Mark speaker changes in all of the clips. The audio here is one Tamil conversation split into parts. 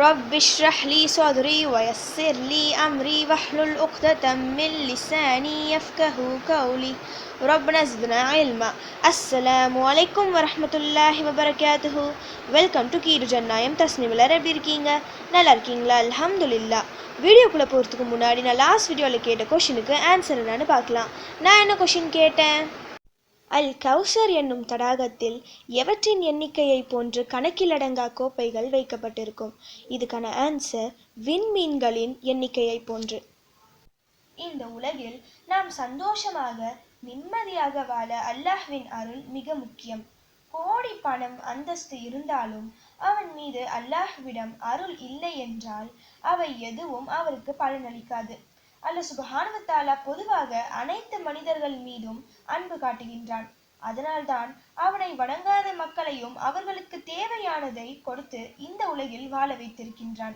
Speaker 1: رب اشرح لي صدري ويسر لي أمري واحلل عقدة من لساني يفقه قولي ربنا زدنا علما. அஸ்ஸலாமு அலைக்கும் வரஹ்மத்துல்லாஹி வபரகாத்துஹு. வெல்கம் டு கீரு ஜன்னாயம் தஸ்னிம். எல்லாரும் எப்படி இருக்கீங்க? நல்லா இருக்கீங்களா? அல்ஹம்துலில்லாஹ். வீடியோக்குள்ளே போகிறதுக்கு முன்னாடி நான் லாஸ்ட் வீடியோவில் கேட்ட கொஷினுக்கு ஆன்சர் என்னன்னு பார்க்கலாம். நான் என்ன கொஷின் கேட்டேன்? அல் கௌசர் என்னும் தடாகத்தில் எவற்றின் எண்ணிக்கையை போன்று கணக்கிலடங்கா கோப்பைகள் வைக்கப்பட்டிருக்கும்? இதுக்கான ஆன்சர் விண்மீன்களின் எண்ணிக்கையை போன்று. இந்த உலகில் நாம் சந்தோஷமாக நிம்மதியாக வாழ அல்லாஹ்வின் அருள் மிக முக்கியம். கோடி பணம் அந்தஸ்து இருந்தாலும் அவன் மீது அல்லாஹ்விடம் அருள் இல்லை என்றால் அவை எதுவும் அவருக்கு பலனளிக்காது. அல்லாஹ் சுப்ஹானஹு வ தஆலா பொதுவாக அனைத்து மனிதர்கள் மீதும் அன்பு காட்டுகின்றான். அதனால்தான் அவனை வணங்காத மக்களையும் அவர்களுக்கு தேவையானதை கொடுத்து இந்த உலகில் வாழ வைத்திருக்கின்றான்.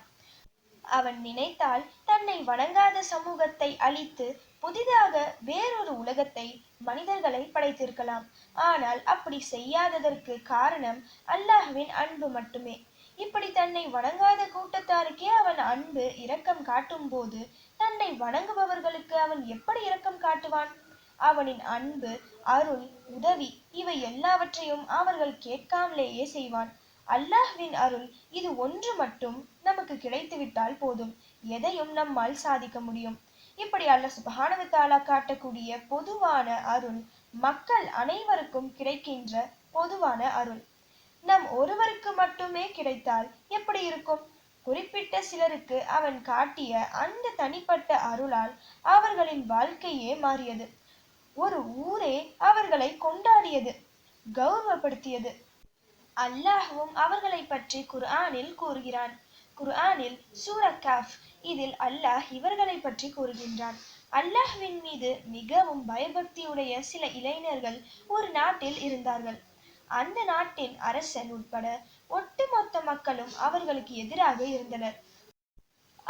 Speaker 1: அவன் நினைத்தால் தன்னை வணங்காத சமூகத்தை அழித்து புதிதாக வேறொரு உலகத்தை மனிதர்களை படைத்திருக்கலாம். ஆனால் அப்படி செய்யாததற்கு காரணம் அல்லாஹ்வின் அன்பு மட்டுமே. இப்படி தன்னை வணங்காத கூட்டத்தாருக்கே அவன் அன்பு இரக்கம் காட்டும் போது தன்னை வணங்குபவர்களுக்கு அவன் எப்படி இரக்கம் காட்டுவான்? அவனின் அன்பு, அருள், உதவி இவை எல்லாவற்றையும் அவர்கள் கேட்காமலேயே செய்வான். அல்லாஹ்வின் அருள் இது ஒன்று மட்டும் நமக்கு கிடைத்துவிட்டால் போதும், எதையும் நம்மால் சாதிக்க முடியும். இப்படி அல்லாஹ் சுப்ஹானஹு வ தஆலா காட்டக்கூடிய பொதுவான அருள் மக்கள் அனைவருக்கும் கிடைக்கின்ற பொதுவான அருள். நம் ஒருவருக்கு மட்டுமே கிடைத்தால் எப்படி இருக்கும்? குறிப்பிட்ட சிலருக்கு அவன் காட்டிய அந்த தனிப்பட்ட அருளால் அவர்களின் வாழ்க்கையே மாறியது. ஒரு ஊரே அவர்களை கொண்டாடியது, கௌரவப்படுத்தியது. அல்லாஹ்வும் அவர்களை பற்றி குர்ஆனில் கூறுகிறான். குர்ஆனில் சூரா கஃப் இதில் அல்லாஹ் இவர்களை பற்றி கூறுகின்றான். அல்லாஹ்வின் மீது மிகவும் பயபக்தியுடைய சில இளைஞர்கள் ஒரு நாட்டில் இருந்தார்கள். அந்த நாட்டின் அரசன் உட்பட ஒட்டுமொத்த மக்களும் அவர்களுக்கு எதிராக இருந்தனர்.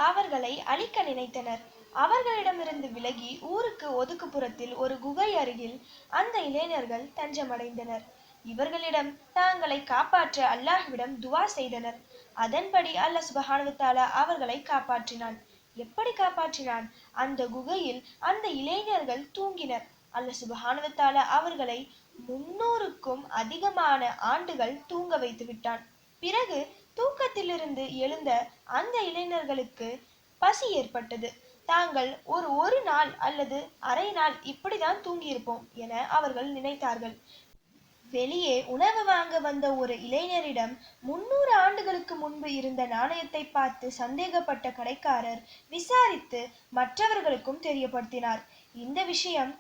Speaker 1: அவர்களை அழிக்க நினைத்தனர். அவர்களிடமிருந்து விலகி ஊருக்கு ஒதுக்குப்புறத்தில் ஒரு குகை அருகில் அந்த இளைஞர்கள் தஞ்சமடைந்தனர். இவர்களிடம் தாங்களை காப்பாற்ற அல்லாஹ்விடம் துவா செய்தனர். அதன்படி அல்லாஹ் சுப்ஹானஹு வ தஆலா அவர்களை காப்பாற்றினான். எப்படி காப்பாற்றினான்? அந்த குகையில் அந்த இளைஞர்கள் தூங்கினர். அல்லாஹ் சுப்ஹானஹு வ தஆலா அவர்களை 300க்கும் அதிகமான ஆண்டுகள் தூங்க வைத்து விட்டான். பிறகு தூக்கத்திலிருந்து எழுந்த அந்த இளைஞர்களுக்கு பசி ஏற்பட்டது. தாங்கள் ஒரு நாள் அல்லது அரை நாள் இப்படிதான் தூங்கியிருப்போம் என அவர்கள் நினைத்தார்கள். வெளியே உணவு வாங்க வந்த ஒரு இளைஞரிடம் 300 ஆண்டுகளுக்கு முன்பு இருந்த நாணயத்தை பார்த்து சந்தேகப்பட்ட கடைக்காரர் விசாரித்து மற்றவர்களுக்கும் தெரியப்படுத்தினார். இந்த விஷயம்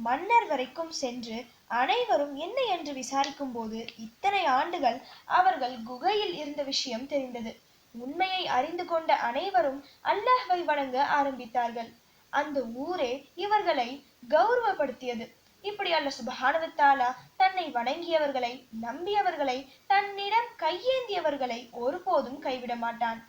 Speaker 1: மன்னர் வரைக்கும் சென்று அனைவரும் என்ன என்று விசாரிக்கும் போது இத்தனை ஆண்டுகள் அவர்கள் குகையில் இருந்த விஷயம் தெரிந்தது. உண்மையை அறிந்து கொண்ட அனைவரும் அல்லாஹ்வை வணங்க ஆரம்பித்தார்கள். அந்த ஊரே இவர்களை கௌரவப்படுத்தியது. இப்படி அல்லாஹ் சுப்ஹானஹு வ தஆலா தன்னை வணங்கியவர்களை, நம்பியவர்களை, தன்னிடம் கையேந்தியவர்களை ஒருபோதும் கைவிட மாட்டான்.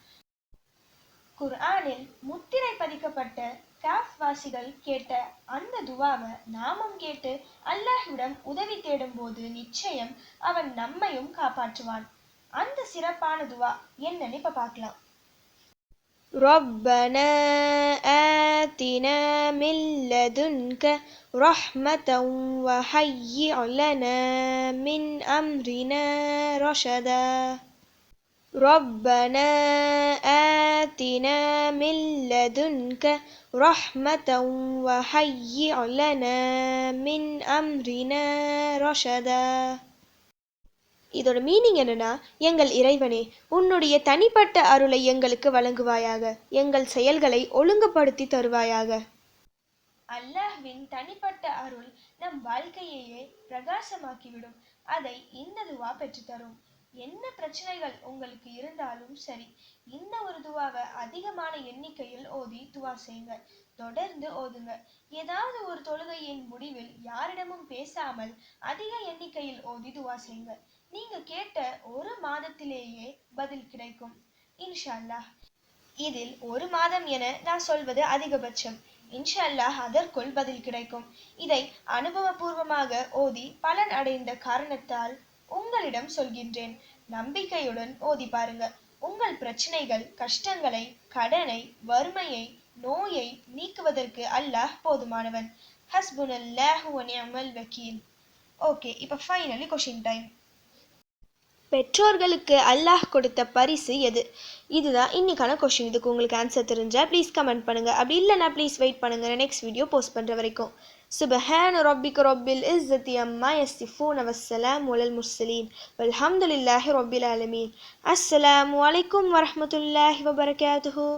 Speaker 1: குர்ஆனில் முத்திரை பதிக்கப்பட்ட காஃப் வாசிகள் கேட்ட அந்த துவாவை நாமும் கேட்டு அல்லாஹ்விடம் உதவி தேடும் போது நிச்சயம் அவன் நம்மையும் காப்பாற்றுவான். அந்த சிறப்பான துவா என்னன்னு இப்ப பார்க்கலாம். ربنا آتنا من لدنك رحمة وهيئ لنا من أمرنا رشدا ربنا آتنا من لدنك رحمة وهيئ لنا من أمرنا رشدا. இதோட மீனிங் என்னன்னா, எங்கள் இறைவனே, உன்னுடைய தனிப்பட்ட அருளை எங்களுக்கு வழங்குவாயாக, எங்கள் செயல்களை ஒழுங்குபடுத்தி தருவாயாக. அல்லாஹ்வின் தனிப்பட்ட அருள் நம் வாழ்க்கையையே பிரகாசமாக்கிவிடும். அதை இந்த துவா பெற்றுத்தரும். என்ன பிரச்சனைகள் உங்களுக்கு இருந்தாலும் சரி, இந்த ஒரு துவாவை அதிகமான எண்ணிக்கையில் ஓதி துவா செய்யுங்க. தொடர்ந்து ஓதுங்க. ஏதாவது ஒரு தொழுகையின் முடிவில் யாரிடமும் பேசாமல் அதிக எண்ணிக்கையில் ஓதி துவா செய்யுங்க. நீங்க கேட்ட ஒரு மாதத்திலேயே பதில் கிடைக்கும் இன்ஷா அல்லாஹ். இதில் ஒரு மாதம் என நான் சொல்வது அதிகபட்சம். இன்ஷா அல்லாஹ் அதற்குள் பதில் கிடைக்கும். இதை அனுபவபூர்வமாக ஓதி பலன் அடைந்த காரணத்தால் உங்களிடம் சொல்கின்றேன். நம்பிக்கையுடன் ஓதி பாருங்க. உங்கள் பிரச்சனைகள், கஷ்டங்களை, கடனை, வறுமையை, நோயை நீக்குவதற்கு அல்லாஹ் போதுமானவன். ஹஸ்புனல்லாஹு வ நிஅமல் வக்கீல். ஓகே, இப்போ ஃபைனலி கொஷின் டைம். பெற்றோர்களுக்கு அல்லாஹ் கொடுத்த பரிசு எது? இதுதான் இன்னைக்கான கொஷின். இதுக்கு உங்களுக்கு ஆன்சர் தெரிஞ்சால் ப்ளீஸ் கமெண்ட் பண்ணுங்கள். அப்படி இல்லைனா ப்ளீஸ் வெயிட் பண்ணுங்கள், நெக்ஸ்ட் வீடியோ போஸ்ட் பண்ணுற வரைக்கும். சுபஹான ரப்பிக ரப்பில் இஸ்ஸத்தி அம்மா யசிஃபூன வஸ்ஸலாமு அலல் முர்சலீன் வல்ஹம்துலில்லாஹி ரப்பில் ஆலமீன். அஸ்ஸலாமு அலைக்கும் வரஹ்மத்துல்லாஹி வபரகாத்துஹு.